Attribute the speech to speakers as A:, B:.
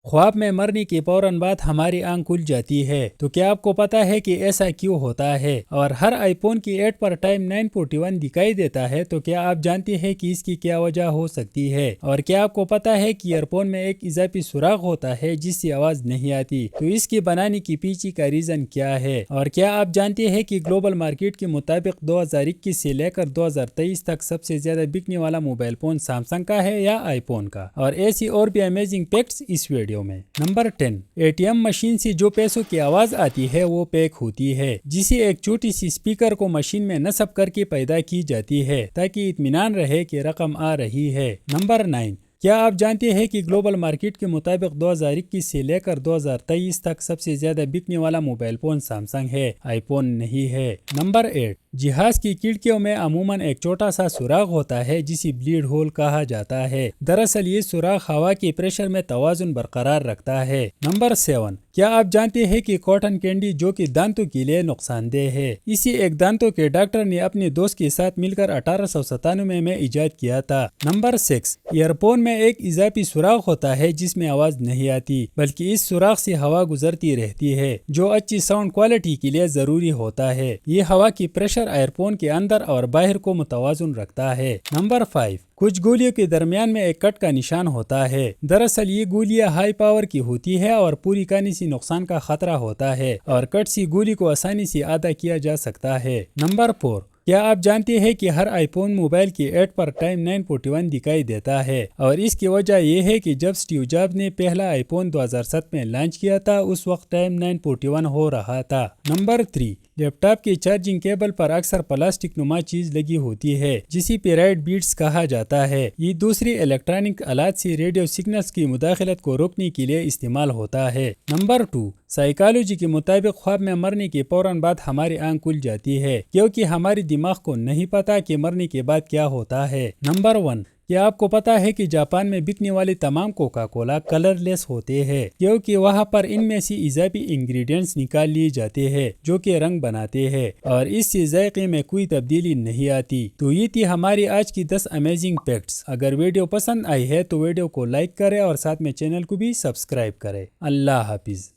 A: خواب میں مرنے کے فوراً بعد ہماری آنکھ کھل جاتی ہے، تو کیا آپ کو پتا ہے کہ ایسا کیوں ہوتا ہے؟ اور ہر آئی فون کی ایڈ پر ٹائم 9:41 دکھائی دیتا ہے، تو کیا آپ جانتے ہیں کہ اس کی کیا وجہ ہو سکتی ہے؟ اور کیا آپ کو پتا ہے کہ ایئر فون میں ایک اضافی سوراخ ہوتا ہے جس سے آواز نہیں آتی؟ تو اس کے بنانے کی پیچھے کا ریزن کیا ہے؟ اور کیا آپ جانتے ہیں کہ گلوبل مارکیٹ کے مطابق 2021 سے لے کر 2023 تک سب سے زیادہ بکنے والا موبائل فون سیمسنگ کا ہے یا آئی فون کا؟ اور ایسی اور بھی امیزنگ فیکٹس اس ویڈیو میں۔ Number 10، A T M machine سے جو پیسوں کی آواز آتی ہے وہ پیک ہوتی ہے، جسے ایک چھوٹی سی اسپیکر کو مشین میں نصب کر کے پیدا کی جاتی ہے تاکہ اطمینان رہے کہ رقم آ رہی ہے۔ نمبر 9، کیا آپ جانتے ہیں کہ گلوبل مارکیٹ کے مطابق 2021 سے لے کر 2023 تک سب سے زیادہ بکنے والا موبائل فون سیمسنگ ہے، آئی فون نہیں ہے۔ نمبر 8، جہاز کی کھڑکیوں میں عموماً ایک چھوٹا سا سوراخ ہوتا ہے جسے بلیڈ ہول کہا جاتا ہے۔ دراصل یہ سوراخ ہوا کے پریشر میں توازن برقرار رکھتا ہے۔ نمبر 7، کیا آپ جانتے ہیں کہ کاٹن کینڈی جو کہ دانتوں کے لیے نقصان دہ ہے، اسے ایک دانتوں کے ڈاکٹر نے اپنے دوست کے ساتھ مل کر 1897 میں ایجاد کیا تھا۔ نمبر 6، ایئر فون میں ایک اضافی سوراخ ہوتا ہے جس میں آواز نہیں آتی، بلکہ اس سوراخ سے ہوا گزرتی رہتی ہے جو اچھی ساؤنڈ کوالٹی کے لیے ضروری ہوتا ہے۔ یہ ہوا کی پریشر ایئر فون کے اندر اور باہر کو متوازن رکھتا ہے۔ نمبر 5، کچھ گولیوں کے درمیان میں ایک کٹ کا نشان ہوتا ہے۔ دراصل یہ گولیاں ہائی پاور کی ہوتی ہے اور پوری کھانے سے نقصان کا خطرہ ہوتا ہے، اور کٹ سی گولی کو آسانی سے ادا کیا جا سکتا ہے۔ نمبر 4، کیا آپ جانتے ہیں کہ ہر آئی فون موبائل کی ایڈ پر ٹائم 9:41 دکھائی دیتا ہے؟ اور اس کی وجہ یہ ہے کہ جب اسٹیو جابز نے پہلا آئی فون 2007 میں لانچ کیا تھا اس وقت ٹائم 9:41 ہو رہا تھا۔ نمبر 3، لیپ ٹاپ کے چارجنگ کیبل پر اکثر پلاسٹک نما چیز لگی ہوتی ہے جسے پیرائٹ بیڈز کہا جاتا ہے۔ یہ دوسری الیکٹرانک آلات سے ریڈیو سگنلز کی مداخلت کو روکنے کے لیے استعمال ہوتا ہے۔ نمبر 2، سائیکالوجی کے مطابق خواب میں مرنے کے فوراً بعد ہماری آنکھ کھل جاتی ہے کیونکہ ہماری دماغ کو نہیں پتا کہ مرنے کے بعد کیا ہوتا ہے۔ نمبر 1، کیا آپ کو پتا ہے کہ جاپان میں بکنے والے تمام کوکا کولا کلر لیس ہوتے ہیں کیونکہ وہاں پر ان میں سے اضافی انگریڈینٹس نکال لیے جاتے ہیں جو کہ رنگ بناتے ہیں اور اس سے ذائقے میں کوئی تبدیلی نہیں آتی۔ تو یہ تھی ہماری آج کی 10 امیزنگ فیکٹس۔ اگر ویڈیو پسند آئی ہے تو ویڈیو کو لائک کریں اور ساتھ میں چینل کو بھی سبسکرائب کریں۔ اللہ حافظ۔